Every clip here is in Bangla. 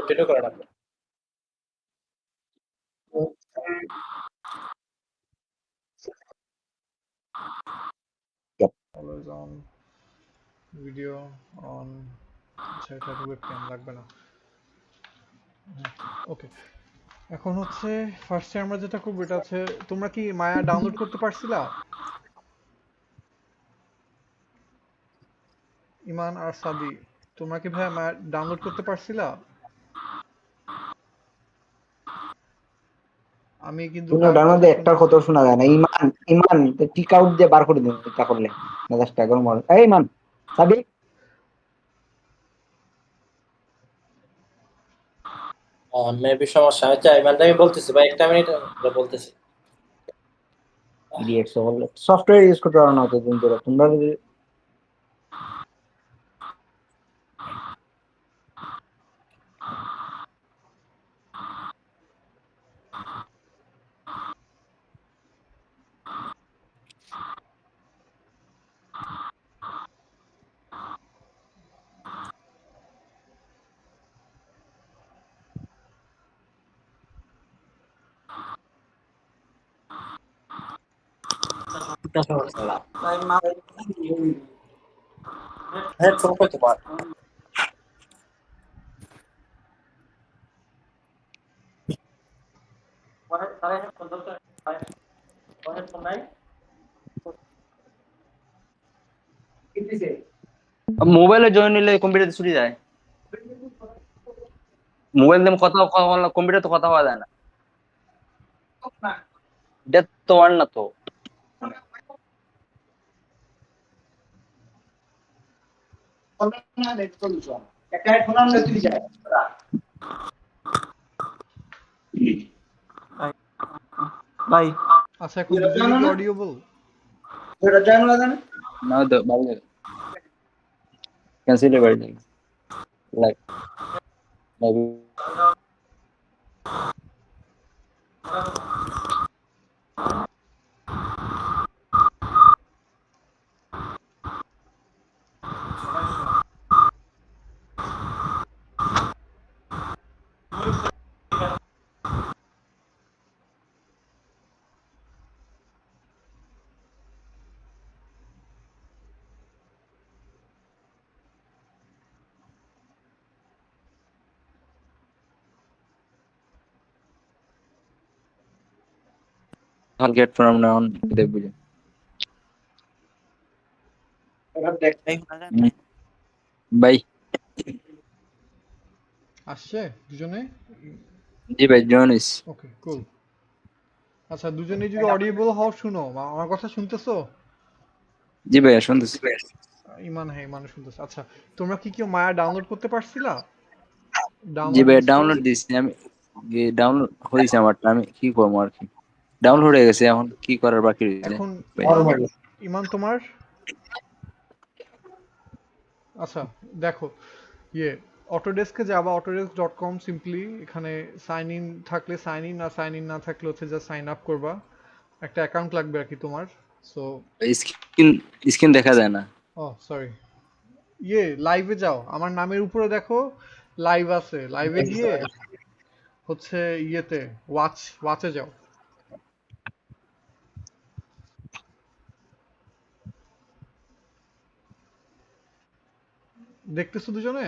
কন্টিনিউ করা লাগবে। Always on video on. আচ্ছা এটা ওয়েবক্যাম লাগবে না। ওকে, এখন হচ্ছে ফার্স্টে আমরা যেটা করবো এটা হচ্ছে, তোমরা কি মায়া ডাউনলোড করতে পারছিলা? ইমান আর সাদি, তোমরা কি ভাই মায়া ডাউনলোড করতে পারছিলা? আমি কিন্তু তুমি কারোর ওটার কথা মধ্যে একটা শুনতেছি। কথা শোনা যায় না। ইমান ইমান টিক আউট দিয়ে বার করে দিন এটা করলে মেজাজটা গরম হয়। এই ইমান সাবি মেবি সমস্যা হচ্ছে। আমি বলতেছি ভাই, একটা মিনিট বলতেছি। ইডিয়েটস বললে সফটওয়্যার ইউজ করতে পারো না অতদিন ধরে তোমরা যদি হেডফোন কই তোমার? মোবাইলে জয়েন নিলে কম্পিউটারে ছুটি যায়। মোবাইল দিয়ে কথা কম্পিউটার তো কথা হওয়া যায় না। এটা তো আর না তো। একটা হেডফোন আনলে তুই যায় ভাই আচ্ছা এখন দুজনে কি অডিয়েবল? এটা জানো না না তো ভালো ক্যান্সেল করে দিই। Like I'll get from now on দেখবো। ভাই আসছে দুজনে? জি ভাই জনিস। ওকে কুল। আচ্ছা দুজনে যদি অডিয়েবল হও, শুনো আমার কথা শুনতেছো? জি ভাই শুনতেছি। ইমান, হ্যাঁ ইমান শুনতেছে। আচ্ছা তোমরা কি কেউ মায়া ডাউনলোড করতে পারছিলা? জি ডাউনলোড ভাই ইনস্টল? ডাউনলোড দিছি আমি। ডাউনলোড হয়েছে আমারটা, আমি কি করবো আর কি। ডাউনলোড হয়ে গেছে, এখন কি করার বাকি রয়েছে এখন ভাই। ইমান, ইমান তোমার? আচ্ছা দেখো, ইয়ে অটোডেস্কে যাবা, autodesk.com সিম্পলি এখানে সাইন ইন থাকলে সাইন ইন, আর সাইন ইন না থাকলে হচ্ছে যা সাইন আপ করবা। একটা অ্যাকাউন্ট লাগবে আর কি তোমার। সো স্ক্রিন স্ক্রিন দেখা যায় না। ও সরি, ইয়ে লাইভে যাও, আমার নামের উপরে দেখো লাইভ আছে, লাইভে গিয়ে হচ্ছে ইয়েতে ওয়াচে যাও। দেখতেছো দুজনে?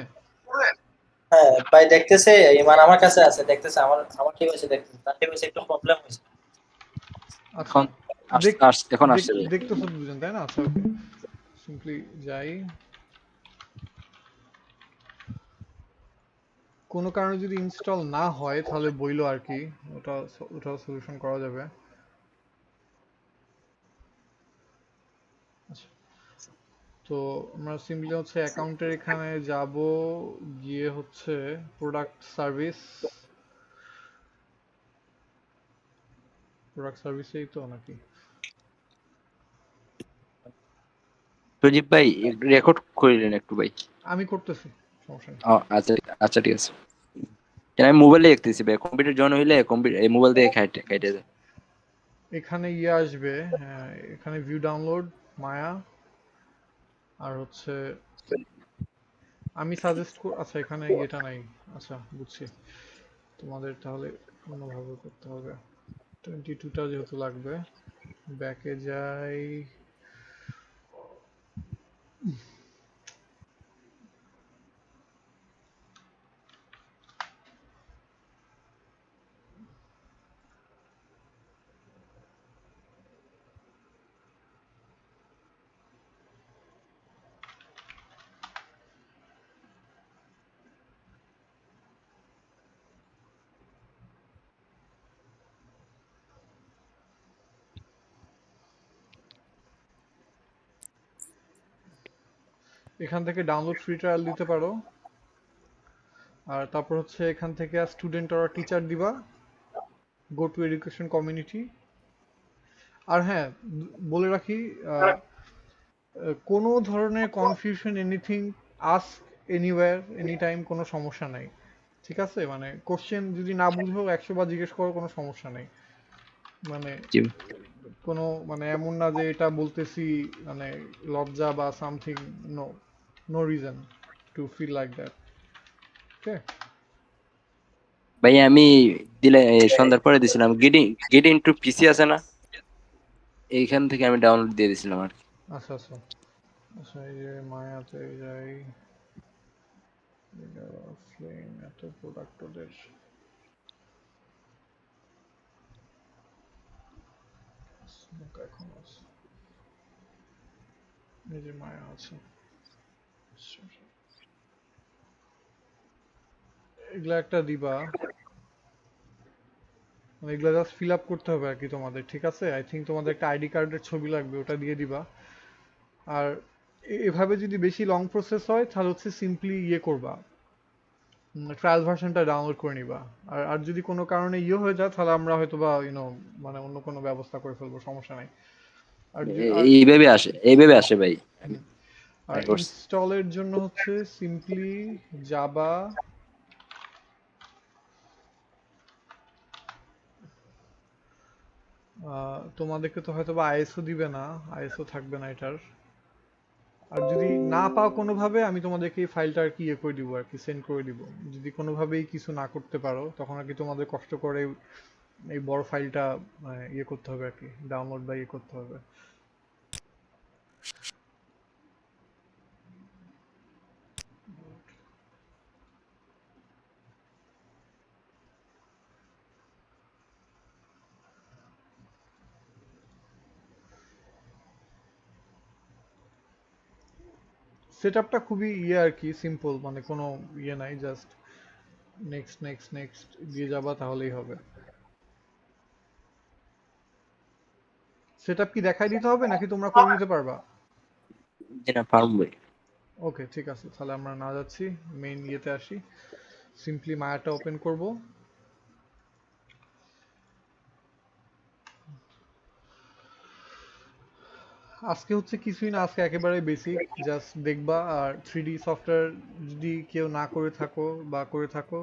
হ্যাঁ ভাই দেখতেছে, ইমান আমার কাছে আছে, দেখতেছে। আমার আমার ঠিক হয়েছে, দেখতেছে। তার ঠিক হয়েছে, একটু প্রবলেম হয়েছে। আচ্ছা এখন এখন আসছে ভাই। দেখতেছো দুজন তাই না? আচ্ছা ওকে, সিম্পলি যাই। কোনো কারণে যদি ইনস্টল না হয় তাহলে বইলো আর কি, ওটা ওটা সলিউশন করা যাবে। আচ্ছা, তো আমরা সিম্পলি হচ্ছে অ্যাকাউন্টের এখানে যাব, গিয়ে হচ্ছে প্রোডাক্ট সার্ভিসেই তো নাকি? প্রদীপ ভাই রেকর্ড করিলেন একটু ভাই। আমি করতেছি, সমস্যা নেই। আচ্ছা আচ্ছা ঠিক আছে। কেন আমি মোবাইলে দেখতেছি ভাই, কম্পিউটার জয়েন হইলে কম্পিউটার এই মোবাইল দিয়ে খাইতে যায়। এখানে ইয়ে আসবে, হ্যাঁ এখানে ভিউ ডাউনলোড মায়া, আর হচ্ছে আমি আচ্ছা এখানে এটা নাই। আচ্ছা বুঝছি, তোমাদের তাহলে অন্যভাবে করতে হবে। 22টা যেহেতু লাগবে, ব্যাকে যাই। এখান থেকে ডাউনলোড ফ্রি ট্রায়াল দিতে পারো, আর তারপর হচ্ছে এখান থেকে স্টুডেন্ট আর টিচার দিবা, গো টু এডুকেশন কমিউনিটি। আর হ্যাঁ, বলে রাখি, কোনো ধরনের confusion anything ask anywhere any time, কোনো সমস্যা নাই। ঠিক আছে, মানে কোশ্চেন যদি না বুঝো 100 বার জিজ্ঞেস করো, কোনো সমস্যা নেই। মানে জি কোনো মানে এমন না যে এটা বলতেছি মানে লজ্জা বা something, no, no reason to feel like that. Okay. ভাই, আমি দিলে সন্ধ্যার পরে দিছিলাম, গেট ইনটু পিসি আছে না, এইখান থেকে আমি ডাউনলোড দিয়ে দিছিলাম আর কি। আচ্ছা আচ্ছা আচ্ছা, এই যে মায়াতে যাই, ফ্লেম এত প্রোডাক্ট ওদের, smoke এখন আছে, এই যে মায়া আছে। এগুলা একটা দিবা, মানে এগুলা জাস্ট ফিল আপ করতে হবে আর কি তোমাদের। ঠিক আছে, আই থিঙ্ক তোমাদের একটা আইডি কার্ডের ছবি লাগবে, ওটা দিয়ে দিবা। আর এভাবে যদি বেশি লং প্রসেস হয় তাহলে হচ্ছে সিম্পলি ইয়ে করবা, ট্রায়াল ভার্সনটা ডাউনলোড করে নিবা। আর আর যদি কোনো কারণে ইয়ে হয়ে যায় তাহলে আমরা হয়তো বা মানে অন্য কোনো ব্যবস্থা করে ফেলবো, সমস্যা নাই। আর আর এইভাবে আসে ভাই, আমি আর ট্রাই করছি। ইনস্টলের জন্য হচ্ছে সিম্পলি জাবা, তোমাদেরকে তো হয়তো বা আইএসও দিবে না, আইএসও থাকবে না এটার। আর যদি না পাও কোনোভাবে, আমি তোমাদেরকে এই ফাইলটা আর কি ইয়ে করে দিব আর কি, সেন্ড করে দিব। যদি কোনোভাবেই কিছু না করতে পারো তখন আর কি তোমাদের কষ্ট করে এই বড় ফাইলটা ইয়ে করতে হবে আর কি, ডাউনলোড বা ইয়ে করতে হবে। সেটআপটা খুবই ইয়ে আর কি, সিম্পল, মানে কোনো ইয়ে নাই, জাস্ট নেক্সট নেক্সট নেক্সট দিয়ে যাবা তাহলেই হবে। সেটআপ কি দেখাই দিতে হবে নাকি তোমরা করে নিতে পারবা? যেটা পারবো ভাই। ওকে ঠিক আছে, তাহলে আমরা না যাচ্ছি, মেইন ইয়েতে আসি। সিম্পলি মায়াটা ওপেন করব। আজকে হচ্ছে কিছুই না, আজকে একেবারে বেসিক, জাস্ট দেখবা। আর 3D সফটওয়্যার যদি কেউ না করে থাকো বা করে থাকো,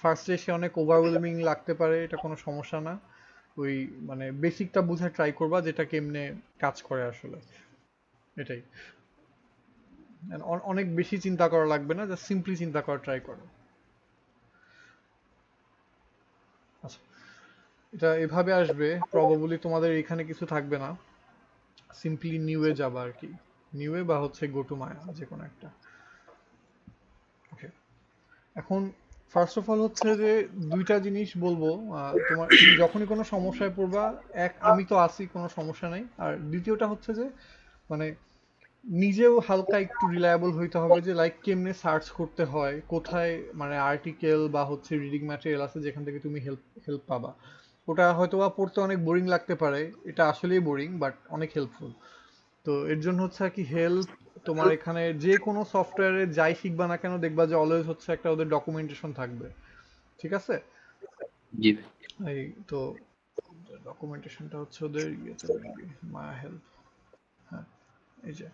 ফার্স্টে সে অনেক ওভারওয়েলমিং লাগতে পারে, এটা কোনো সমস্যা না। ওই মানে বেসিকটা বুঝে ট্রাই করবা, যেটা কেমনে কাজ করে আসলে, এটাই। And অনেক বেশি চিন্তা করা লাগবে না, জাস্ট সিম্পলি চিন্তা করা ট্রাই করো। আচ্ছা, এটা এভাবে আসবে, প্রবাবলি তোমাদের এখানে কিছু থাকবে না, সিম্পলি নিউয়ে যাবা আর কি, নিউয়ে বা হচ্ছে গো টু মায়া, যে কোনো একটা। ওকে, এখন ফার্স্ট অফ অল হচ্ছে যে দুইটা জিনিস বলবো, তুমি যখনই কোনো সমস্যায় পড়বা, এক আমি তো আছি, কোনো সমস্যা নাই। আর দ্বিতীয়টা হচ্ছে যে মানে নিজেও হালকা একটু রিলায়েবল হইতে হবে, যে লাইক কেমনে সার্চ করতে হয়, কোথায় মানে আর্টিকেল বা হচ্ছে রিডিং ম্যাটেরিয়াল আছে যেখান থেকে তুমি হেল্প হেল্প পাবা। ওটা হয়তো বা পড়তে অনেক বোরিং লাগতে পারে, এটা আসলেই বোরিং, বাট অনেক হেল্পফুল। তো এর জন্য হচ্ছে আর কি হেল্প, তোমার এখানে যে কোনো সফটওয়্যারে যাই শিখবা না কেন, দেখবা যে অলওয়েজ হচ্ছে একটা ওদের ডকুমেন্টেশন থাকবে। ঠিক আছে, জি ভাই। এই তো ডকুমেন্টেশনটা হচ্ছে ওদের ইয়েতে মেবি মায়া হেল্প, হ্যাঁ এই যে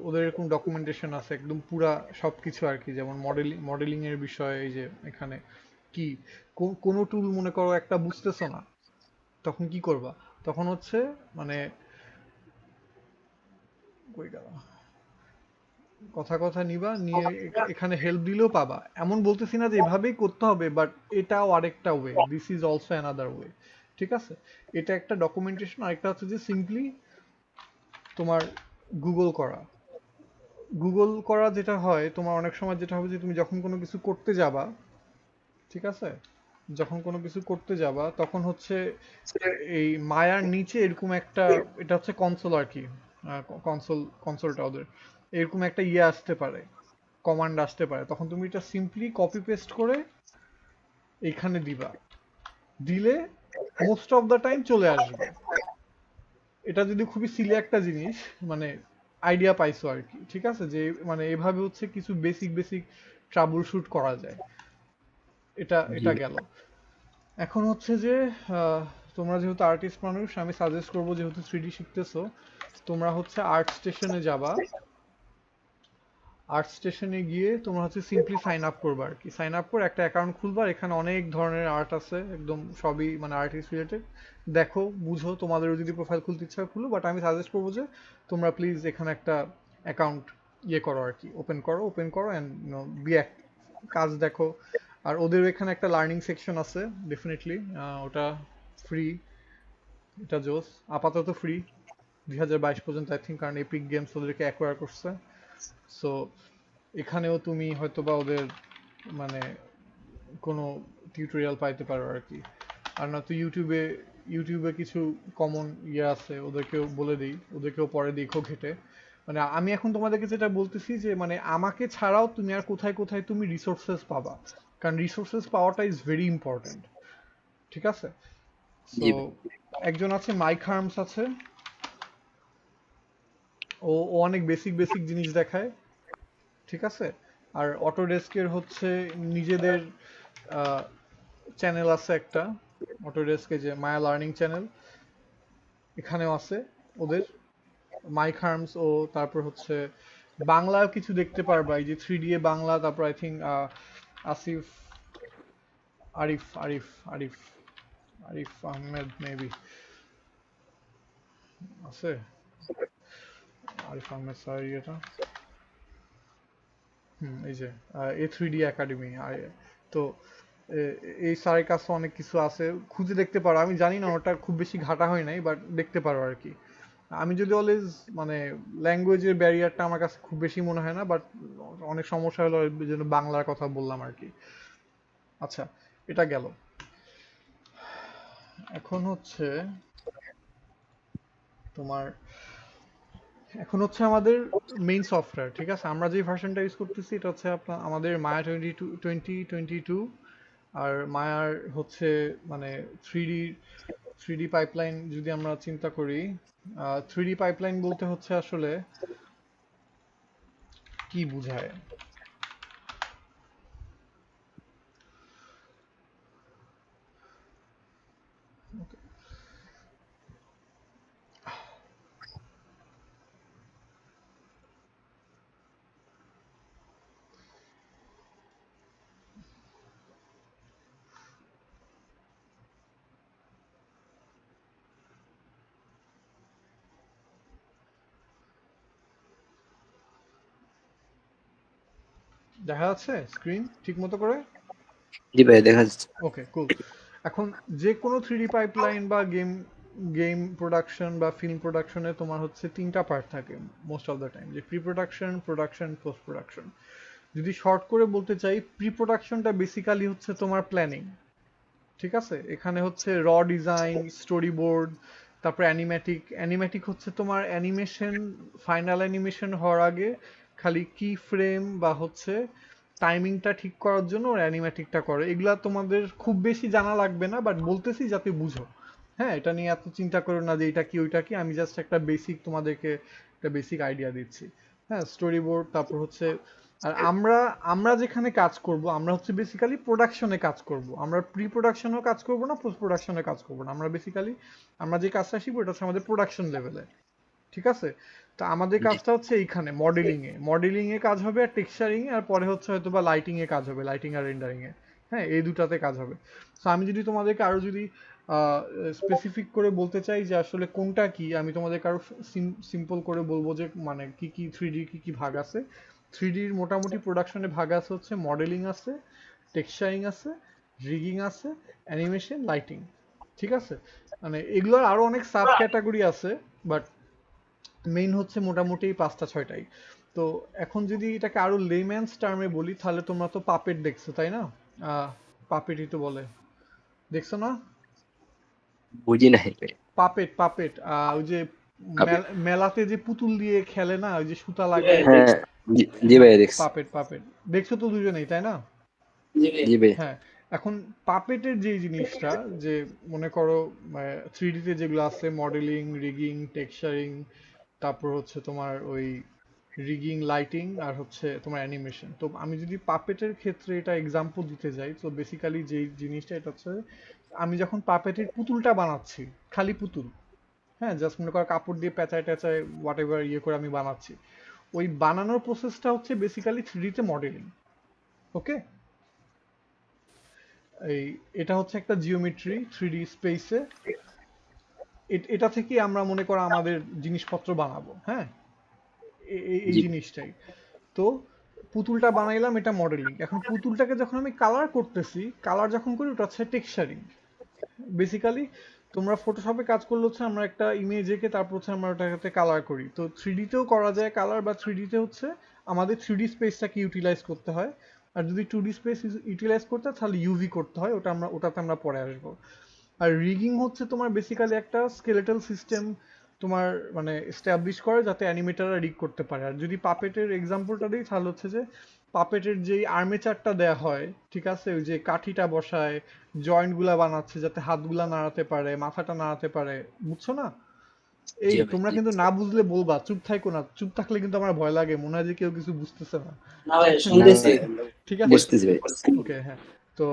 ওদের এরকম ডকুমেন্টেশন আছে একদম পুরা সবকিছু আর কি, যেমন মডেলিং এর বিষয়ে। এই যে এখানে কি কোনো টুল মনে করো একটা বুঝতেছো না, তখন কি করবা? তখন হচ্ছে মানে কই গেল, কথা কথা নিবা, নিয়ে এখানে হেল্প দিলেও পাবা। এমন বলতেছি না যে এভাবেই করতে হবে, বাট এটাও আরেকটা way, this is also another way. ঠিক আছে, এটা একটা ডকুমেন্টেশন। আরেকটা হচ্ছে যে সিম্পলি তোমার গুগল করা। গুগল করা যেটা হয়, তোমার অনেক সময় যেটা হবে যে তুমি যখন কোনো কিছু করতে যাবা, ঠিক আছে, যখন কোনো কিছু করতে যাবা তখন হচ্ছে এই মায়ার নিচে এরকম একটা, এটা হচ্ছে কনসোল আর কি, কনসোলটা ওদের এরকম একটা ইয়ে আসতে পারে, কমান্ড আসতে পারে। তখন তুমি এটা সিম্পলি কপি পেস্ট করে এইখানে দিবা, দিলে মোস্ট অফ দ্য টাইম চলে আসবে। এটা যদি খুবই সিলি একটা জিনিস, মানে আইডিয়া পাইছো আর কি, ঠিক আছে, যে মানে এভাবে হচ্ছে কিছু বেসিক বেসিক ট্রাবল শুট করা যায়। এটা জি এটা গেল। এখন হচ্ছে যে আহ, তোমরা যেহেতু আর্টিস্ট মানুষ, আমি সাজেস্ট করবো যেহেতু 3D শিখতেছো, তোমরা হচ্ছে আর্ট স্টেশনে যাবা। আর্ট স্টেশনে গিয়ে তোমরা হচ্ছে সিম্পলি সাইন আপ করবা আর কি। সাইন আপ করে একটা অ্যাকাউন্ট খুলবা, এখানে অনেক ধরনের আর্ট আছে, একদম সবই মানে আর্টিস্ট রিলেটেড। দেখো, বুঝো, তোমাদেরও যদি প্রোফাইল খুলতে ইচ্ছা হয় খুলো, বাট আমি সাজেস্ট করবো যে তোমরা প্লিজ এখানে একটা অ্যাকাউন্ট ইয়ে করো আর কি, ওপেন করো অ্যান্ড বি কাজ দেখো। আর ওদের এখানে একটা লার্নিং সেকশন আছে, ডেফিনেটলি ওটা ফ্রি। এটা জোস, আপাতত ফ্রি 2022 পর্যন্ত আই থিঙ্ক, কারণ এপিক গেমস ওদেরকে অ্যাকোয়ার করছে। সো এখানেও তুমি হয়তোবা ওদের মানে কোনো টিউটোরিয়াল পাইতে পারো আর কি। আর না তো ইউটিউবে কিছু কমন ইয়ে আছে, ওদেরকেও বলে দিই, ওদেরকেও পরে দেখো ঘেটে। মানে আমি এখন তোমাদেরকে যেটা বলতেছি যে মানে আমাকে ছাড়াও তুমি আর কোথায় কোথায় তুমি রিসোর্সেস পাবা, কারণ রিসোর্সেস পাওয়াটা ইজ ভেরি ইম্পর্টেন্ট। ঠিক আছে, সো জি ভাই। একজন আছে মাইক হার্মস আছে, ও অনেক বেসিক বেসিক জিনিস দেখায়। ঠিক আছে, আর অটোডেস্কের হচ্ছে নিজেদের চ্যানেল আছে একটা, অটোডেস্কে যে মায়া লার্নিং চ্যানেল, এখানেও আছে ওদের মাইক হার্মস। ও তারপর হচ্ছে বাংলাও কিছু দেখতে পারবা, এই যে 3D এ বাংলা, তারপর I think Asif, Arif Arif Arif Arif Ahmed maybe আছে, আরিফ আহমেদ স্যার এটা। এই যে A3D একাডেমি। তো এই স্যারের কাছে অনেক কিছু আছে, খুঁজে দেখতে পারো। আমি জানি না, ওটা খুব বেশি ঘাটা হয় নাই, বাট দেখতে পারো আর কি। আমি যদি অলওয়েজ মানে ল্যাঙ্গুয়েজের ব্যারিয়ারটা আমার কাছে খুব বেশি মনে হয় না, বাট অনেক সমস্যা হলো এই জন্য বাংলার কথা বললাম আর কি। আচ্ছা, এটা গেল। এখন হচ্ছে তোমার, এখন হচ্ছে আমাদের মেইন সফটওয়্যার। ঠিক আছে, আমরা যে ভার্সনটা ইউজ করতেছি এটা হচ্ছে আমাদের মায়া 2022। আর মায়ার হচ্ছে মানে থ্রি ডি পাইপলাইন যদি আমরা চিন্তা করি, 3D পাইপলাইন বলতে হচ্ছে আসলে কি বোঝায়। দেখা যাচ্ছে স্ক্রিন ঠিক মতো করে? জি ভাই, দেখা যাচ্ছে। ওকে, কুল। এখন যে কোনো 3D পাইপলাইন বা গেম গেম প্রোডাকশন বা ফিল্ম প্রোডাকশনে তোমার হচ্ছে তিনটা পার্ট থাকে মোস্ট অফ দ্য টাইম, যে pre production, production, post production. যদি শর্ট করে বলতে চাই, প্রি প্রোডাকশনটা বেসিক্যালি হচ্ছে তোমার প্ল্যানিং। ঠিক আছে, এখানে হচ্ছে র ডিজাইন, স্টোরি বোর্ড, তারপর অ্যানিমেটিক হচ্ছে তোমার অ্যানিমেশন, ফাইনাল অ্যানিমেশন হওয়ার আগে খালি কি ফ্রেম বা হচ্ছে টাইমিংটা ঠিক করার জন্য ওর অ্যানিমেটিকটা করে। এগুলা তোমাদের খুব বেশি জানা লাগবে না, বাট বলতেছি যাতে বুঝো। হ্যাঁ, এটা নিয়ে এত চিন্তা করো না যে এটা কি ওইটা কি, আমি জাস্ট একটা বেসিক তোমাদেরকে একটা বেসিক আইডিয়া দিচ্ছি। হ্যাঁ, স্টোরি বোর্ড, তারপর হচ্ছে আর আমরা আমরা যেখানে কাজ করব, আমরা হচ্ছে বেসিক্যালি প্রোডাকশনে কাজ করব। আমরা প্রি প্রোডাকশনেও কাজ করব না, পোস্ট প্রোডাকশনে কাজ করব না। আমরা বেসিক্যালি আমরা যে কাজটা শিখবো এটা হচ্ছে আমাদের প্রোডাকশন লেভেলে। ঠিক আছে, তো আমাদের জি কাজটা হচ্ছে এইখানে মডেলিং এ কাজ হবে, আর টেক্সচারিং এ, আর পরে হচ্ছে হয়তো বা লাইটিং এ কাজ হবে, লাইটিং আর রেন্ডারিং এ। হ্যাঁ, এই দুটাতে কাজ হবে। সো আমি যদি তোমাদেরকে আরো যদি স্পেসিফিক করে বলতে চাই যে আসলে কোনটা কি, আমি তোমাদেরকে আরো সিম্পল করে বলবো যে মানে কি কি থ্রি ডি কি কি ভাগ আছে। থ্রি ডির মোটামুটি প্রোডাকশনে ভাগ আছে হচ্ছে মডেলিং আছে, টেক্সচারিং আছে, রিগিং আছে, অ্যানিমেশন, লাইটিং। ঠিক আছে, মানে এগুলোর আরো অনেক সাব ক্যাটাগরি আছে, বাট মেইন হচ্ছে মোটামুটি এই পাঁচটা ছয়টাই। তো এখন যদি এটাকে আরো লেম্যানস টার্মে বলি, তাহলে তোমরা তো পাপেট দেখছো তাই না? পাপেটই তো বলে, দেখছো না? বুঝি নাই ভাই। পাপেট পাপেট, ওই যে আপনি মেলাতে যে পুতুল দিয়ে খেলে না, ওই যে সুতা লাগায়। হ্যাঁ, জি জি হ্যাঁ, ভাই দেখছি। পাপেট পাপেট দেখছো তো দুজনেই তাই না? জি ভাই। হ্যাঁ, এখন পাপেটের যে জিনিসটা, যে মনে করো থ্রি ডিতে যেগুলো আছে মডেলিং, রিগিং, টেক্সচারিং, তারপর হচ্ছে তোমার ওই রিগিং, লাইটিং, আর হচ্ছে তোমার অ্যানিমেশন। তো আমি যদি পাপেটের ক্ষেত্রে এটা এক্সাম্পল দিতে যাই, তো বেসিক্যালি যেই জিনিসটা এটা হচ্ছে, আমি যখন পাপেটের পুতুলটা বানাচ্ছি, খালি পুতুল, হ্যাঁ, জাস্ট মনে করো কাপড় দিয়ে পেঁচায় টেচায় হোয়াট এভার ইয়ে করে আমি বানাচ্ছি, ওই বানানোর প্রসেসটা হচ্ছে বেসিক্যালি থ্রি ডিতে মডেলিং। ওকে, এই এটা হচ্ছে একটা জিওমেট্রি থ্রি ডি স্পেসে, এটা থেকে আমরা মনে করো আমাদের জিনিসপত্র বানাবো। হ্যাঁ, এই জি জিনিসটাই। তো পুতুলটা বানাইলাম, এটা মডেলিং। এখন পুতুলটাকে যখন আমি কালার করতেছি, কালার যখন করি ওটা হচ্ছে টেক্সচারিং। বেসিক্যালি তোমরা ফটোশপে কাজ করলে হচ্ছে আমরা একটা ইমেজ এঁকে তারপর হচ্ছে আমরা ওটাতে কালার করি। তো থ্রি ডিতেও করা যায় কালার, বা থ্রি ডিতে হচ্ছে আমাদের থ্রি ডি স্পেসটাকে ইউটিলাইজ করতে হয়। আর যদি টু ডি স্পেস ইউটিলাইজ করতে হয় তাহলে ইউভি করতে হয়, ওটাতে আমরা পরে আসবো। আর রিগিং হচ্ছে তোমার বেসিক্যালি একটা স্কেলেটাল সিস্টেম তোমার মানে এস্টাবলিশ করে যাতে অ্যানিমেটাররা রিগ করতে পারে। আর যদি পাপেটের এক্সাম্পলটা দিই তাহলে হচ্ছে যে পাপেটের যেই আর্মেচারটা দেয়া হয়, ঠিক আছে, ওই যে কাঠিটা বসায়, জয়েন্টগুলা বানাচ্ছে যাতে হাতগুলা নাড়াতে পারে, মাথাটা নাড়াতে পারে, বুঝছো না? জি এই ভাই। তোমরা জি কিন্তু না বুঝলে বলবা, চুপ থাকো না, চুপ থাকলে কিন্তু আমার ভয় লাগে, মনে হয় যে কেউ কিছু বুঝতেছে না। না ভাই, না শুনতেছি। ভাই, ঠিক আছে, বুঝতেছি ভাই। ওকে, হ্যাঁ। তো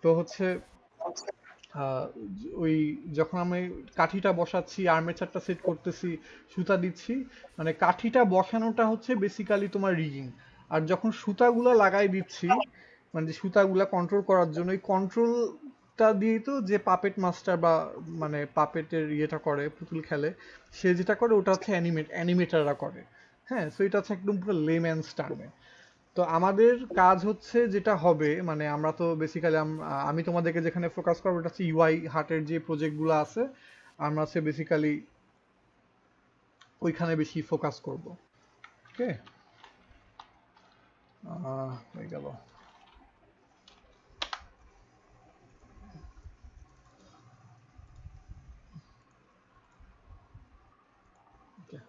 তো হচ্ছে আহ, ওই যখন আমি কাঠিটা বসাচ্ছি, আর্মেচারটা সেট করতেছি, সুতা দিচ্ছি, মানে কাঠিটা বসানোটা হচ্ছে বেসিক্যালি তোমার রিগিং। আর যখন সুতাগুলা লাগাই দিচ্ছি, মানে যে সুতাগুলা কন্ট্রোল করার জন্য, ওই কন্ট্রোলটা দিয়েই তো যে পাপেট মাস্টার বা মানে পাপেটের ইয়েটা করে, পুতুল খেলে, সে যেটা করে ওটা হচ্ছে অ্যানিমেটাররা করে। হ্যাঁ, সো এটা হচ্ছে একদম পুরো লেম্যানস টার্মে। তো আমাদের কাজ হচ্ছে যেটা হবে, মানে আমরা তো বেসিক্যালি আমি তোমাদেরকে যেখানে ফোকাস করবো এটা হচ্ছে ইউআই হার্টের যে প্রজেক্টগুলো আছে, আমরা হচ্ছে বেসিক্যালি ওইখানে বেশি ফোকাস করব। ওকে, হয়ে গেল। ওকে,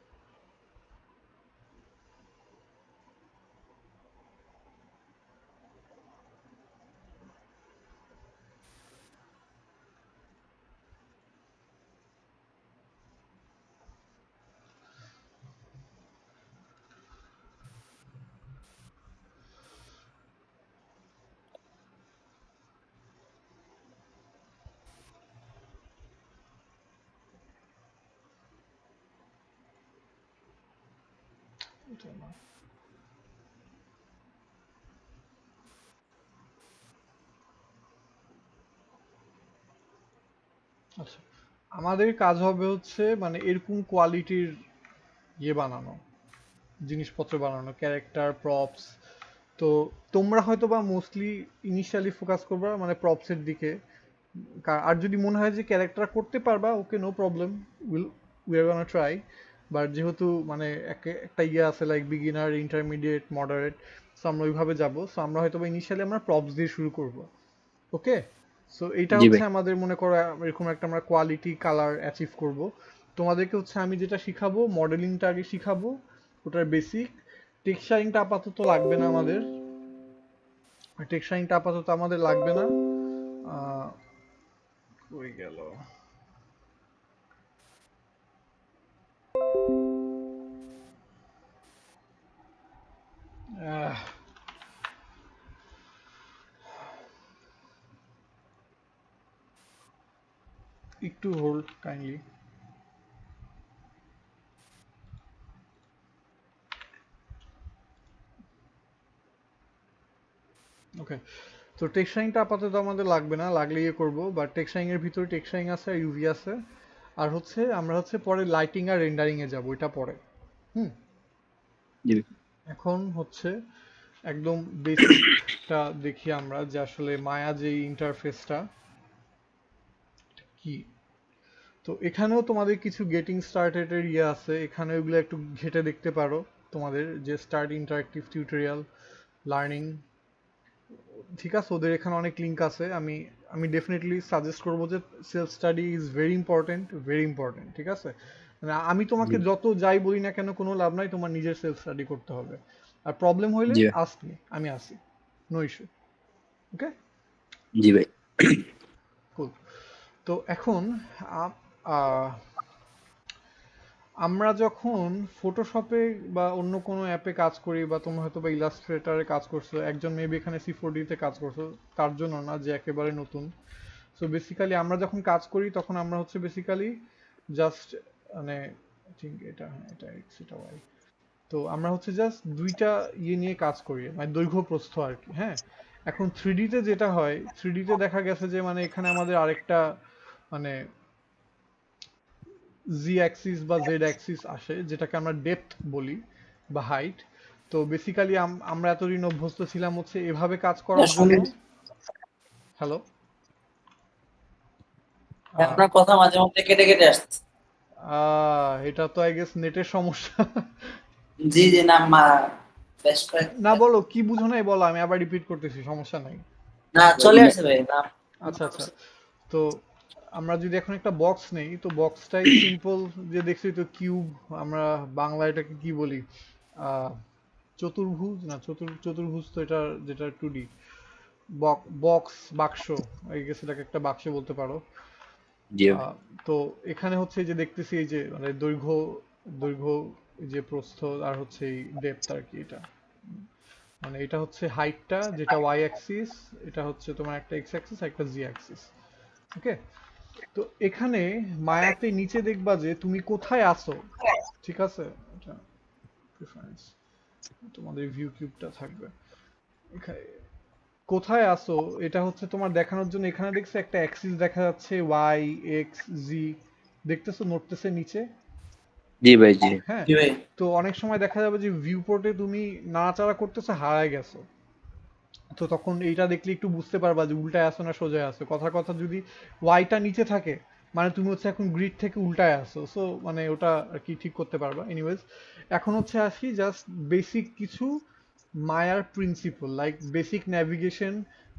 এটা না। আচ্ছা, আমাদের কাজ হবে হচ্ছে মানে এরকম কোয়ালিটির ইয়ে বানানো, জিনিসপত্র বানানো, ক্যারেক্টার, প্রপস। তো তোমরা হয়তো বা মোস্টলি ইনিশিয়ালি ফোকাস করবা মানে প্রপসের দিকে। আর যদি মনে হয় যে ক্যারেক্টার করতে পারবা, okay, no problem, we are gonna try. But যেহেতু মানে একটা ইয়ে আছে like beginner, intermediate, moderate, so আমরা ওইভাবে যাবো। সো আমরা হয়তো ইনিশিয়ালি আমরা প্রপস দিয়ে শুরু করব। ওকে, সো এইটা জি হচ্ছে ভাই। আমাদের মনে করো এরকম একটা আমরা কোয়ালিটি কালার অ্যাচিভ করব। তোমাদেরকে হচ্ছে আমি যেটা শিখাবো, মডেলিংটা আগে শিখাবো, ওটার বেসিক। টেক্সচারিংটা আপাতত লাগবে না আমাদের, টেক্সচারিংটা আপাতত আমাদের লাগবে না। আহ, কই গেল? আহ, একটু হোল্ড কাইন্ডলি। ওকে, তো তো টেক্সচারিংটা আপাতত আমাদের লাগবে না, লাগলে ইয়ে করবো, বাট টেক্সচারিং এর ভিতরে টেক্সচারিং আছে আর ইউভি আছে, আর হচ্ছে আমরা হচ্ছে পরে লাইটিং আর রেন্ডারিং এ যাবো, এটা পরে। হুম। জি এখন হচ্ছে একদম বেসিকটা দেখি আমরা, যে আসলে মায়া যে ইন্টারফেসটা কি। তো এখানেও তোমাদের কিছু গেটিং স্টার্টেড এর ইয়ে আছে, এখানে ওইগুলো একটু ঘেটে দেখতে পারো, তোমাদের যে স্টার্ট ইন্টারেক্টিভ টিউটোরিয়াল লার্নিং, ঠিক আছে, ওদের এখানে অনেক লিঙ্ক আছে। আমি আমি ডেফিনেটলি সাজেস্ট করবো যে self study is very important, ঠিক আছে। মানে আমি তোমাকে জি যত যাই বলি না কেন কোনো লাভ নাই, তোমার নিজের সেলফ স্টাডি করতে হবে। আর প্রবলেম হইলে জি আস্ক মি, আমি আসি, নো ইস্যু। ওকে, জি ভাই। কুল। তো এখন আ- আহ, আমরা যখন ফটোশপে বা অন্য কোনো অ্যাপে কাজ করি, বা তোমরা হয়তো বা ইলাস্ট্রেটারে কাজ করছো, একজন মেবি এখানে C4D তে কাজ করছো, তার জন্য না যে একেবারে নতুন। সো বেসিক্যালি আমরা যখন কাজ করি তখন আমরা হচ্ছে বেসিক্যালি জাস্ট মানে আই থিঙ্ক এটা, হ্যাঁ এটা এক্স এটা ওয়াই, তো আমরা হচ্ছে জাস্ট দুইটা ইয়ে নিয়ে কাজ করি, মানে দৈর্ঘ্য প্রস্থ আর কি। হ্যাঁ, এখন 3D তে যেটা হয়, 3D তে দেখা গেছে যে মানে এখানে আমাদের আরেকটা মানে জি অ্যাক্সিস বা জেড অ্যাক্সিস আসে, যেটাকে আমরা ডেপথ বলি বা হাইট। তো বেসিক্যালি আমরা এতদিন অভ্যস্ত ছিলাম হচ্ছে এভাবে কাজ করার জন্য। হ্যালো, আপনার কথা মাঝে মধ্যে কেটে কেটে আসছে। এটা তো আই গেস নেটের সমস্যা। জি জি, না মা, বেশ না বলো কি বুঝো নাই বলো, আমি আবার রিপিট করতেছি, সমস্যা নাই। না চলে আসছে ভাই, না আচ্ছা আচ্ছা, তো আমরা যদি এখন একটা বক্স নেই, তো বক্সটাই সিম্পল, যে দেখছি তো কিউব, আমরা বাংলা এটাকে কি বলি, আহ, চতুর্ভুজ না, চতুর্ভুজ তো এটা যেটা 2D, বক্স, বাক্স, আই গেস এটাকে একটা বাক্স বলতে পারো। জি ভাই। আহ, তো এখানে হচ্ছে এই যে দেখতেছি, এই যে মানে দৈর্ঘ্য, দৈর্ঘ্য, এই যে প্রস্থ, আর হচ্ছে এই ডেপথ আর কি, এটা মানে এটা হচ্ছে হাইটটা যেটা ওয়াই অ্যাক্সিস, এটা হচ্ছে তোমার একটা এক্স অ্যাক্সিস, একটা জি অ্যাক্সিস। ওকে, তো এখানে মায়াতে নিচে দেখবা যে তুমি কোথায় আসো, ঠিক আছে, এটা প্রেফারেন্স, তোমাদের ভিউ কিউবটা থাকবে এখানে, কোথায় আসো এটা হচ্ছে তোমার দেখানোর জন্য এখানে দেখছো একটা অ্যাক্সিস দেখা যাচ্ছে, ওয়াই এক্স জি, দেখতেছো নড়তেছে নিচে। জি ভাই। জি হ্যাঁ, জি ভাই। তো অনেক সময় দেখা যাবে যে ভিউ পোর্টে তুমি নাড়াচাড়া করতেছো, হারায় গেছো, তো তখন এইটা দেখলে একটু বুঝতে পারবা যে উল্টায় আসো না সোজায় আসো। কথা কথা যদি ওয়াইটা নিচে থাকে, মানে তুমি হচ্ছে এখন গ্রিড থেকে উল্টায় আসো, সো মানে ওটা আর কি ঠিক করতে পারবা। এনিওয়েজ, এখন হচ্ছে আসি জাস্ট বেসিক কিছু মায়ার principle, like basic navigation,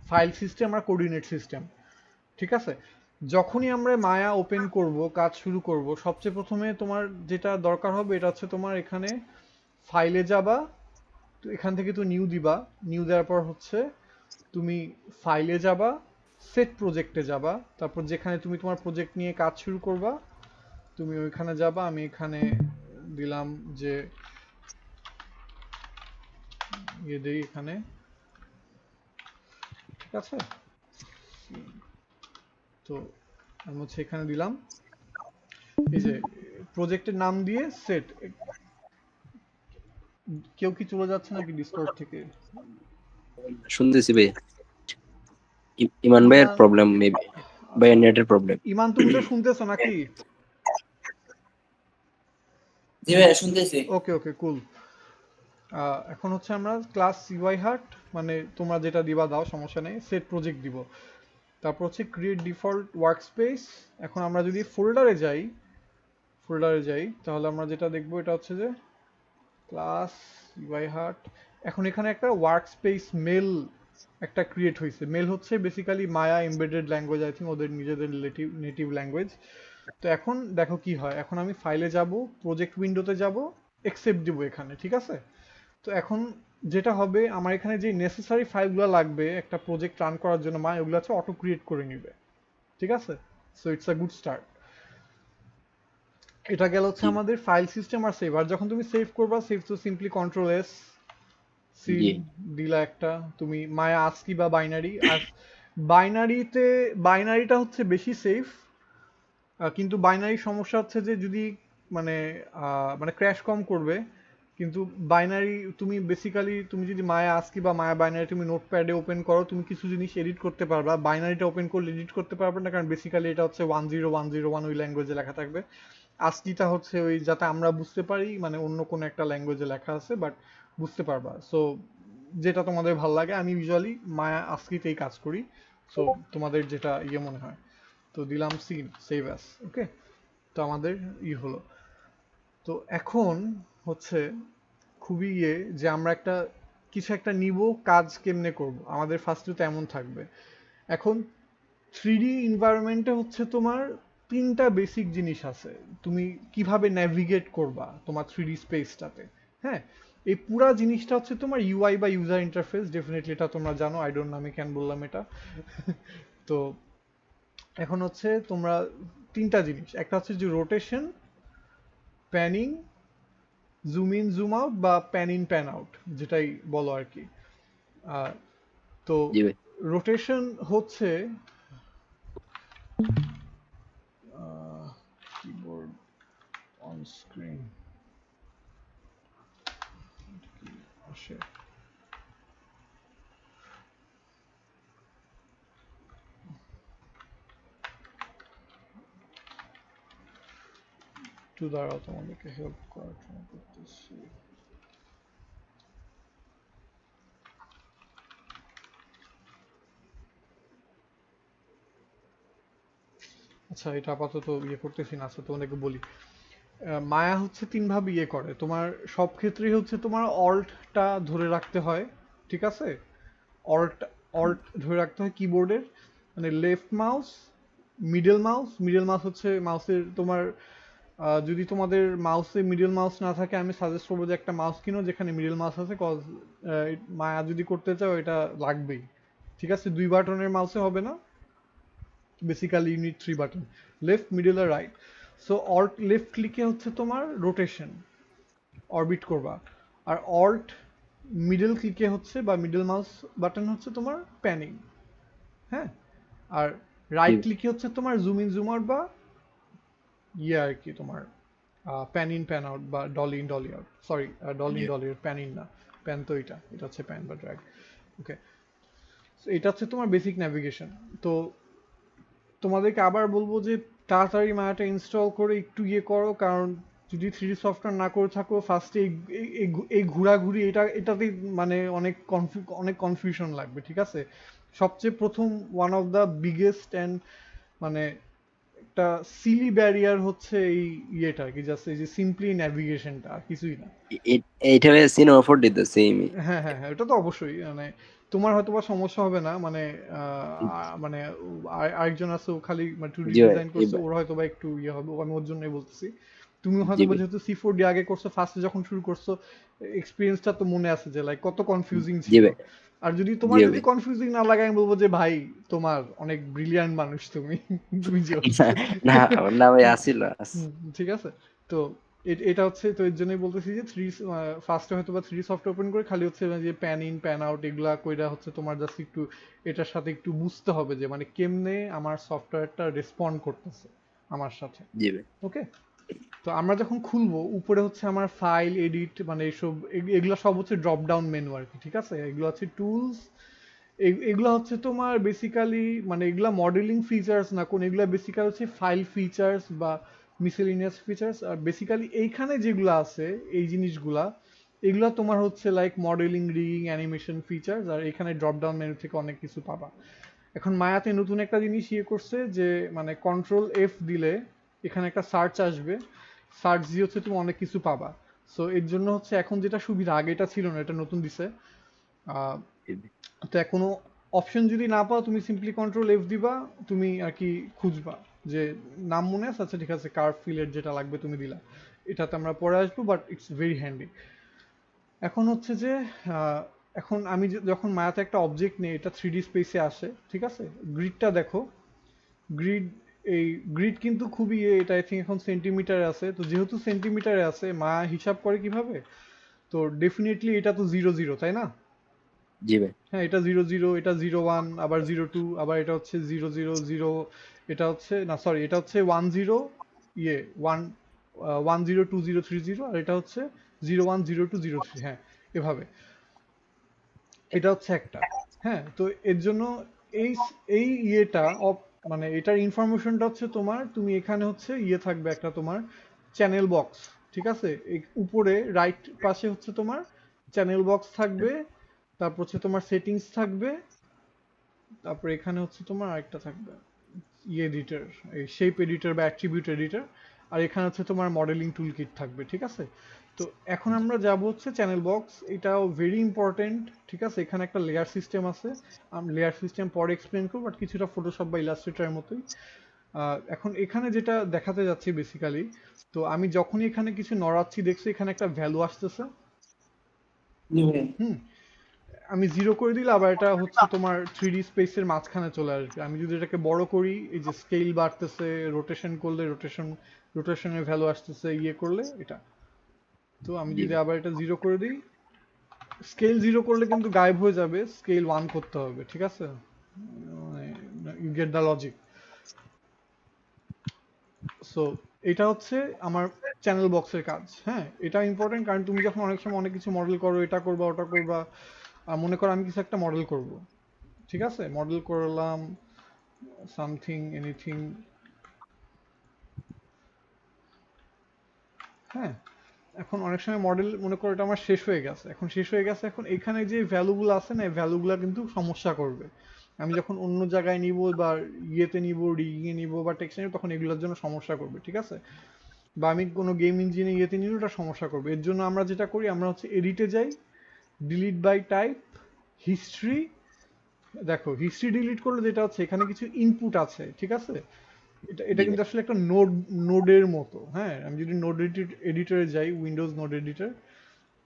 file system আর কোঅর্ডিনেট সিস্টেম, ঠিক আছে। যখনই আমরা মায়া ওপেন করব, কাজ শুরু করব, সবচেয়ে প্রথমে তোমার যেটা দরকার হবে এটা হচ্ছে তোমার এখানে ফাইলে যাবা, তো এখান থেকে তো নিউ দিবা, নিউ দেওয়ার পর হচ্ছে তুমি ফাইলে যাবা, সেট প্রজেক্টে যাবা, তারপর যেখানে তুমি তোমার প্রজেক্ট নিয়ে কাজ শুরু করবা তুমি ওইখানে যাবা। আমি এখানে দিলাম যে ইয়ে দিই এখানে, ঠিক আছে। তো আমি হচ্ছে এখানে দিলাম এই যে প্রজেক্টের নাম দিয়ে সেট। কেউ কি চলে যাচ্ছে নাকি ডিসকর্ড থেকে? শুনতেছি ভাই। ইমান ভাইয়ের ইমান, প্রবলেম মেবি, আচ্ছা ভাইয়ের নেটের প্রবলেম। ইমান তুমি তো শুনতেছো নাকি? জি ভাই শুনতেছি। ওকে ওকে কুল। এখন হচ্ছে আমরা ক্লাস সিওয়াই হার্ট, মানে তোমরা যেটা দিবা দাও, সমস্যা নেই, সেট প্রজেক্ট দিব। তারপর হচ্ছে ক্রিয়েট ডিফল্ট ওয়ার্কস্পেস। এখন আমরা যদি ফোল্ডারে যাই তাহলে আমরা যেটা দেখবো এটা হচ্ছে যে ক্লাস সিওয়াই হার্ট। এখন এখানে একটা ওয়ার্কস্পেস মেল একটা ক্রিয়েট হয়েছে। মেল হচ্ছে basically Maya embedded language, I think ওদের নিজেদের নেটিভ ল্যাঙ্গুয়েজ। তো এখন দেখো কি হয়, এখন আমি ফাইলে যাব, প্রজেক্ট উইন্ডোতে যাব, একসেপ্ট দিব এখানে, ঠিক আছে। তো এখন যেটা হবে, আমার এখানে যে নেসেসারি ফাইলগুলো লাগবে একটা প্রজেক্ট রান করার জন্য, মা ওগুলো হচ্ছে অটো ক্রিয়েট করে নিবে, ঠিক আছে। So it's a good start. এটা গেল হচ্ছে জি আমাদের ফাইল সিস্টেম আর সেভ। আর যখন তুমি সেভ করবা, সেভ তো সিম্পলি কন্ট্রোল এস, সিন জি দিলা একটা, তুমি মায়া আস্কি বা বাইনারি। আর বাইনারিতে, বাইনারিটা হচ্ছে বেশি সেফ, কিন্তু বাইনারি সমস্যা হচ্ছে যে যদি মানে মানে ক্র্যাশ কম করবে, কিন্তু বাইনারি তুমি বেসিক্যালি তুমি যদি মায়া আস্কি বা মায়া বাইনারি তুমি নোটপ্যাডে ওপেন করো, তুমি কিছু জিনিস এডিট করতে পারবা। বাইনারিটা ওপেন করলে এডিট করতে পারবে না, কারণ বেসিক্যালি এটা হচ্ছে 10101 ওই ল্যাঙ্গুয়েজে লেখা থাকবে। আস্কিটা হচ্ছে ওই যাতে আমরা বুঝতে পারি, মানে অন্য কোনো একটা ল্যাঙ্গুয়েজে লেখা আছে বাট বুঝতে পারবা। সো যেটা তোমাদের ভালো লাগে, আমি ইউজুয়ালি মায়া আস্কিতেই কাজ করি। সো তোমাদের যেটা ইয়ে মনে হয়। তো দিলাম সিন সেভ অ্যাস, ওকে। তো আমাদের হলো। তো এখন হচ্ছে খুবই যে আমরা একটা কিছু একটা নিব, কাজ কেমনে করব, আমাদের ফার্স্টে তো এমন থাকবে। এখন 3D এনভায়রনমেন্টে হচ্ছে তোমার তিনটা বেসিক জিনিস আছে। তুমি কিভাবে ন্যাভিগেট করবা তোমার 3D স্পেসটাতে। হ্যাঁ, এই পুরা জিনিসটা হচ্ছে তোমার ইউআই বা ইউজার ইন্টারফেস। ডেফিনেটলি এটা তোমরা জানো, আই ডোন্ট নো আমি কেন বললাম এটা। তো এখন হচ্ছে তোমরা তিনটা জিনিস, একটা হচ্ছে যে rotation, panning, zoom in zoom out বা প্যান ইন প্যান আউট, যেটাই বলো আর কি। তো জি ভাই। রোটেশন হচ্ছে কিবোর্ড অন স্ক্রিন আসে, একটু দাঁড়াও, তোমাদেরকে হেল্প করার ট্রাই করতেছি। আচ্ছা, এটা আপাতত করতেছি না। আচ্ছা, তোমাদেরকে বলি। মায়া হচ্ছে তিন ভাবে করে তোমার। সব ক্ষেত্রেই হচ্ছে তোমার অল্টটা ধরে রাখতে হয়, ঠিক আছে? অল্ট অল্ট ধরে রাখতে হয় কিবোর্ডের, মানে লেফট মাউস, মিডল মাউস হচ্ছে মাউসের তোমার। যদি তোমাদের মাউসে মিডল মাউস না থাকে, আমি সাজেস্ট করবো যে একটা মাউস কিনো যেখানে মিডল মাউস আছে, কজ মায়া যদি করতে চাও এটা লাগবেই, ঠিক আছে? 2 বাটনের মাউসে হবে না, basically you need 3 button, left, middle আর রাইট। সো অল্ট লেফট ক্লিকে হচ্ছে তোমার রোটেশন, অরবিট করবা। আর অল্ট মিডল ক্লিকে হচ্ছে বা মিডল মাউস বাটন হচ্ছে তোমার প্যানিং। হ্যাঁ, আর জি রাইট ক্লিকে হচ্ছে তোমার জুম ইন জুম আউট বা আর কি তোমার প্যান ইন প্যান আউট বা doll in doll out. Sorry, doll in G doll out, pan in না, প্যান তো এটা হচ্ছে প্যান বা ড্র্যাগ। ওকে, এটা হচ্ছে তোমার বেসিক ন্যাভিগেশন। তো তোমাদেরকে আবার বলবো যে তাড়াতাড়ি মায়াটা ইনস্টল করে একটু করো, কারণ যদি 3D সফটওয়্যার না করে থাকো, ফার্স্টে এই ঘোরাঘুরি এটাতেই মানে অনেক কনফিউশন লাগবে, ঠিক আছে? সবচেয়ে প্রথম one of the biggest and মানে একটা সিলি ব্যারিয়ার হচ্ছে এই আর কি, জাস্ট এই যে সিম্পলি ন্যাভিগেশনটা, আর কিছুই না। এইটা ভাই সিনেমা 4D তো সেমই। হ্যাঁ হ্যাঁ হ্যাঁ, এটা তো অবশ্যই। মানে তোমার হয়তো বা সমস্যা হবে না, মানে মানে আরেকজন আছে, ও খালি মানে 2D জি ভাই ডিজাইন করছে, ওর হয়তো বা একটু হবে, আমি ওর জন্যই বলতেছি। তুমি হয়তো জি বা ভাই যেহেতু C4D আগে করছো, ফার্স্টে যখন শুরু করছো, এক্সপিরিয়েন্সটা তো মনে আছে যে লাইক কত কনফিউজিং জি ছিল। ভাই আর যদি জি তোমার যদি ভাই কনফিউজিং না লাগে, আমি বলবো যে ভাই তোমার অনেক ব্রিলিয়ান্ট মানুষ তুমি, তুমি যে না না ভাই আসিল ঠিক আছে। তো এটা হচ্ছে, তো এর জন্যই বলতেছি যে ফার্স্টে হয়তো বা 3D সফটওয়্যার ওপেন করে খালি হচ্ছে যে প্যান ইন প্যান আউট এগুলা কইরা হচ্ছে তোমার জাস্ট একটু এটার সাথে একটু বুঝতে হবে যে মানে কেমনে আমার সফটওয়্যারটা রেসপন্ড করতেছে আমার সাথে। জি ভাই ওকে, তো আমরা যখন খুলবো, উপরে হচ্ছে আমার ফাইল, এডিট, মানে এইসব এগুলো সব হচ্ছে ড্রপ ডাউন মেনু আর কি, ঠিক আছে? এগুলো হচ্ছে টুলস। এগুলো হচ্ছে তোমার বেসিক্যালি মানে এগুলা মডেলিং ফিচার্স না কোন, এগুলা বেসিক্যালি হচ্ছে ফাইল ফিচার্স বা মিসেলিনিয়াস ফিচার্স। আর বেসিক্যালি এইখানে যেগুলো আছে এই জিনিসগুলা, এগুলা তোমার হচ্ছে like modelling, rigging, animation features. আর এখানে ড্রপ ডাউন মেনু থেকে অনেক কিছু পাবা। এখন মায়াতে নতুন একটা জিনিস করছে যে মানে কন্ট্রোল এফ দিলে এখানে একটা সার্চ আসবে, সার্চ দিয়ে হচ্ছে তুমি অনেক কিছু পাবা। সো এর জন্য হচ্ছে এখন যেটা সুবিধা, আগে এটা ছিল না, এটা নতুন দিছে। জি ভাই তো কোনো অপশন যদি না পাও, তুমি সিম্পলি কন্ট্রোল এফ দিবা, তুমি আর কি খুঁজবা যে নাম মনে আছে, আচ্ছা ঠিক আছে, কার্ভ ফিলের যেটা লাগবে তুমি দিলা। এটাতে আমরা পরে আসবো, বাট ইটস ভেরি হ্যান্ডি। এখন হচ্ছে যে আহ, এখন আমি যখন মায়াতে একটা অবজেক্ট নেই, এটা 3D স্পেসে আসে, ঠিক আছে? গ্রিডটা দেখো, গ্রিড, এই গ্রিড কিন্তু খুবই এটা আই থিঙ্ক এখন সেন্টিমিটারে আছে। তো যেহেতু সেন্টিমিটারে আছে, মায়া হিসাব করে কিভাবে? তো ডেফিনেটলি এটা তো 0 0, তাই না? জি ভাই হ্যাঁ, এটা 0 0, এটা 0 1, আবার 0 2, আবার এটা হচ্ছে 0 0 0, এটা হচ্ছে না, সরি, এটা হচ্ছে 1 0, 1 1 0 2 0 3 0, আর এটা হচ্ছে 010203, হ্যাঁ এভাবে। এটা হচ্ছে একটা। হ্যাঁ, তো এর জন্য এই এই ইয়েটা মানে এটার ইনফরমেশনটা হচ্ছে তোমার, তুমি এখানে হচ্ছে ইয়ে থাকবে একটা তোমার চ্যানেল বক্স, ঠিক আছে? এই উপরে রাইট পাশে হচ্ছে তোমার চ্যানেল বক্স থাকবে, তারপর হচ্ছে তোমার সেটিংস থাকবে, তারপর এখানে হচ্ছে তোমার আরেকটা থাকবে এডিটর, এই শেপ এডিটর বা অ্যাট্রিবিউট এডিটর, আর এখানে হচ্ছে তোমার মডেলিং টুল কিট থাকবে, ঠিক আছে? তো এখন আমরা যাব হচ্ছে চ্যানেল বক্স, এটাও ভেরি ইম্পর্টেন্ট, ঠিক আছে? এখানে একটা লেয়ার সিস্টেম আছে, আমি লেয়ার সিস্টেম পরে এক্সপ্লেন করবো, বাট কিছুটা ফটোশপ বা ইলাস্ট্রেটরের মতোই। এখন এখানে যেটা দেখাতে যাচ্ছি বেসিক্যালি, তো আমি যখনই এখানে কিছু নড়াচ্ছি দেখছি এখানে একটা ভ্যালু আসতেছে। হুম, আমি 0 করে দিলে আবার এটা হচ্ছে তোমার 3D স্পেসের মাঝখানে চলে আসবে। আমি যদি এটাকে বড় করি, এই যে স্কেল বাড়তেছে, রোটেশন করলে রোটেশনের ভ্যালু আসতেছে, ইয়ে করলে এটা। তো আমি জি যদি আবার এটা 0 করে দিই, স্কেল 0 করলে কিন্তু গায়েব হয়ে যাবে, স্কেল 1 করতে হবে, ঠিক আছে? You get the logic. So এটা হচ্ছে আমার চ্যানেল বক্সের কাজ। হ্যাঁ, এটা ইম্পর্টেন্ট, কারণ তুমি যখন অনেক সময় অনেক কিছু মডেল করো, এটা করবা ওটা করবা, মনে করো আমি কিছু একটা মডেল করব, ঠিক আছে? মডেল করলাম সামথিং এনিথিং, হ্যাঁ। এখন অনেক সময় মডেল মনে করো এটা আমার শেষ হয়ে গেছে, এখন এখানে যে ভ্যালুগুলো আছে না, এই ভ্যালুগুলো কিন্তু সমস্যা করবে। আমি যখন অন্য জায়গায় নিব বা ইয়েতে নিব, রিগিংয়ে নিব বা টেক্সটে নিব, তখন এগুলোর জন্য সমস্যা করবে, ঠিক আছে? বা আমি কোনো গেম ইঞ্জিনে ইয়েতে নিলে ওটা সমস্যা করবে। এর জন্য আমরা যেটা করি, আমরা হচ্ছে এডিটে যাই, ডিলিট বাই টাইপ, হিস্ট্রি। দেখো হিস্ট্রি ডিলিট করলে যেটা হচ্ছে এখানে কিছু ইনপুট আছে, ঠিক আছে? এটা এটা জি কিন্তু ভাই আসলে একটা নোডের মতো। হ্যাঁ, আমি যদি নোড এডিটরে যাই, উইন্ডোজ নোড এডিটর,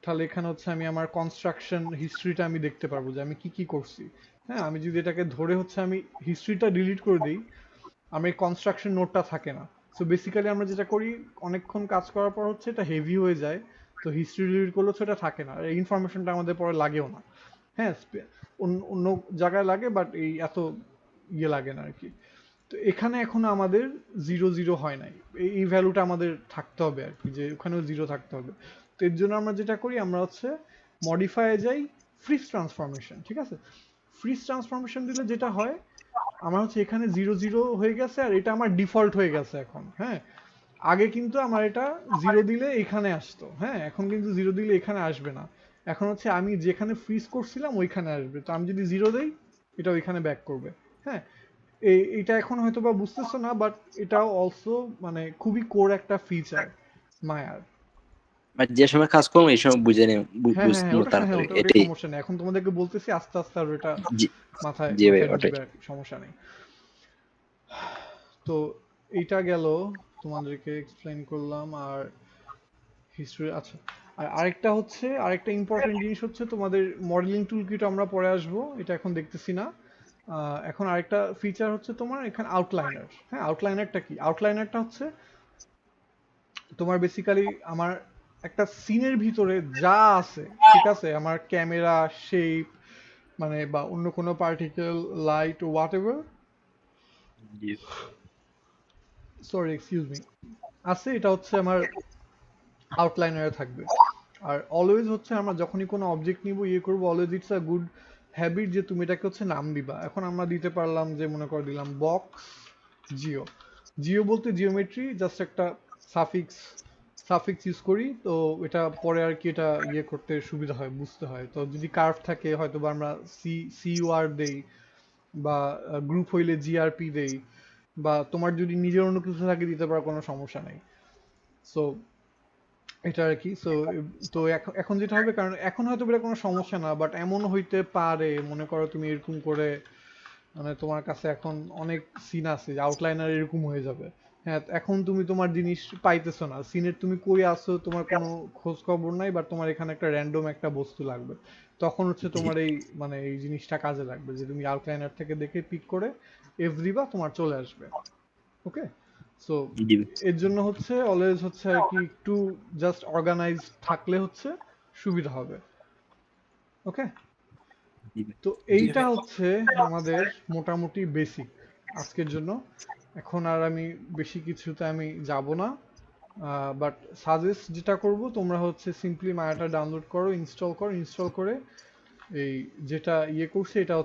তাহলে এখানে হচ্ছে আমি আমার কনস্ট্রাকশন হিস্ট্রিটা আমি দেখতে পারবো যে আমি কি কি করছি। হ্যাঁ, আমি যদি এটাকে ধরে হচ্ছে আমি হিস্ট্রিটা ডিলিট করে দিই, আমার এই কনস্ট্রাকশন নোটটা থাকে না। সো বেসিক্যালি আমরা যেটা করি, অনেকক্ষণ কাজ করার পর হচ্ছে এটা হেভি হয়ে যায়, তো হিস্ট্রি ডিলিট করলে হচ্ছে এটা থাকে না, এই ইনফরমেশনটা আমাদের পরে লাগেও না। হ্যাঁ, অন্য জায়গায় লাগে, বাট এই এত ইয়ে লাগে না আর কি। তো এখানে এখনো আমাদের 0 0 হয় নাই, এই ভ্যালুটা আমাদের থাকতে হবে আর কি, যে ওখানেও 0 থাকতে হবে। তো এর জন্য আমরা যেটা করি, আমরা হচ্ছে মডিফাই যাই, ফ্রিজ ট্রান্সফরমেশন, ঠিক আছে? ফ্রিজ ট্রান্সফরমেশন দিলে যেটা হয়, আমার হচ্ছে এখানে 0 0 হয়ে গেছে, আর এটা আমার ডিফল্ট হয়ে গেছে এখন। হ্যাঁ, আগে কিন্তু আমার এটা 0 দিলে এখানে আসতো, হ্যাঁ, এখন কিন্তু 0 দিলে এখানে আসবে না। এখন হচ্ছে আমি যেখানে ফ্রিজ করছিলাম ওইখানে আসবে, তো আমি যদি 0 দেই, এটা ওইখানে ব্যাক করবে। হ্যাঁ, এটা এখন হয়তো বা বুঝতেছো না, বাট এটাও অলসো মানে খুবই কোর একটা ফিচার মায়ার। মানে যে সময় কাজ করবো এই সময় বুঝে নেব, হ্যাঁ হ্যাঁ হ্যাঁ, বুঝবো হ্যাঁ তাড়াতাড়ি, ওটা এটাই। সমস্যা নেই, এখন তোমাদেরকে বলতেছি আস্তে আস্তে, আর এটা জি মাথায় জি ভাই মাথায় ওটাই। ঢুকবে আর কি, সমস্যা নেই। তো এইটা গেল, তোমাদেরকে এক্সপ্লেন করলাম। আর হিস্ট্রি, আচ্ছা, আর আরেকটা হচ্ছে, আরেকটা ইম্পর্টেন্ট জিনিস হচ্ছে তোমাদের মডেলিং টুল কিট, আমরা পরে আসবো, এটা এখন দেখতেছি না। এখন আরেকটা ফিচার হচ্ছে তোমার এখানে আউটলাইনার। হ্যাঁ, আউটলাইনারটা কি? আউটলাইনারটা হচ্ছে তোমার বেসিক্যালি আমার একটা সিনের ভিতরে যা আছে, ঠিক আছে, আমার ক্যামেরা, শেপ, মানে বা অন্য কোনো particle, light, what ever, G sorry excuse me, আছে, এটা হচ্ছে আমার আউটলাইনারে থাকবে। আর অলওয়েজ হচ্ছে আমরা যখনই কোনো অবজেক্ট নিব, ইয়ে করবো, always it's a good habit যে তুমি এটাকে হচ্ছে নাম দিবা। এখন আমরা দিতে পারলাম যে, মনে করে দিলাম বক্স জিও। জিও বলতে জিওমেট্রি, জাস্ট একটা সাফিক্স সাফিক্স ইউজ করি, তো এটা পরে আর কি এটা ইয়ে করতে সুবিধা হয়, বুঝতে হয়। তো যদি কার্ভ থাকে হয়তো বা আমরা সিইউআর দেই, বা গ্রুপ হইলে জিআরপি দেই, বা তোমার যদি নিজের অন্য কিছু থাকে দিতে পারো, কোনো সমস্যা নেই। সো এটা আর কি। সো তো এখন যেটা হবে, কারণ এখন হয়তো এটা কোনো সমস্যা না, বাট এমন হইতে পারে, মনে করো তুমি এরকম করে, মানে তোমার কাছে এখন অনেক সিন আছে যে আউটলাইনার এরকম হয়ে যাবে। হ্যাঁ, এখন তুমি তোমার জিনিস পাইতেছো না, সিনের তুমি কই আছো তোমার কোনো খোঁজ খবর নাই, বাট তোমার এখানে একটা র্যান্ডম একটা বস্তু লাগবে। তখন হচ্ছে জি তোমার এই মানে এই জিনিসটা কাজে লাগবে, যে তুমি আউটলাইনার থেকে দেখে পিক করে এফ দিবা, তোমার চলে আসবে। ওকে, সো জি ভাই, এর জন্য হচ্ছে অলওয়েজ হচ্ছে আর কি একটু জাস্ট অর্গানাইজ থাকলে হচ্ছে সুবিধা হবে। ওকে, জি ভাই। তো এইটা হচ্ছে আমাদের মোটামুটি বেসিক আজকের জন্য। এখন আর আমি বেশি কিছুতে আমি যাব না। বাট সাজেস্ট যেটা করব তোমরা হচ্ছে সিম্পলি মায়াটা ডাউনলোড করো, ইনস্টল করে এই যেটা ইয়ে করছে এটা